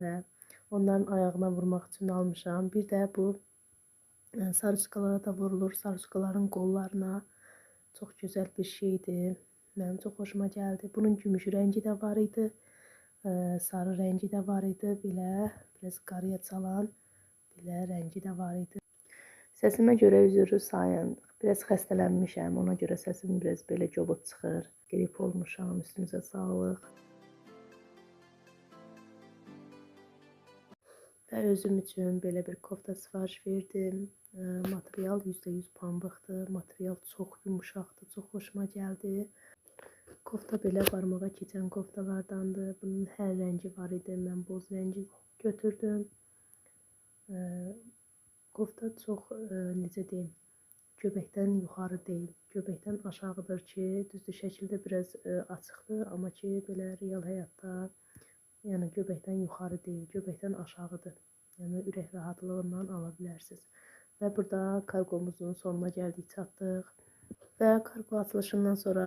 və onların ayağına vurmaq üçün almışam. Bir də bu sarışkalara da vurulur. Sarışkaların qollarına çox gözəl bir şeydir. Mənim çox xoşuma gəldi. Bunun gümüş rəngi də var idi. Sarı rəngi də var idi. Belə biraz qarıya çalan belə rəngi də var idi. Səsimə görə üzürü sayın. Biraz xəstələnmişəm. Ona görə səsim biraz belə cobud çıxır. Qrip olmuşam. Üstünüzə sağlıq. Və özüm üçün belə bir kofta sifariş verdim. Material %100 pambıqdır. Material çox yumuşaqdır. Çox xoşuma gəldi. Kofta belə barmağa keçən koftalardandır. Bunun hər rəngi var idi. Mən boz rəngi götürdüm. Kofta çox, necə deyim, göbəkdən yuxarı deyil. Göbəkdən aşağıdır ki, düzdür şəkildə biraz açıqdır. Amma ki, belə real həyatda yəni göbəkdən yuxarı deyil, göbəkdən aşağıdır. Yəni ürək rahatlığından ala bilərsiniz. Və burada kargomuzun sonuna gəldik, çatdıq. Və kargo açılışından sonra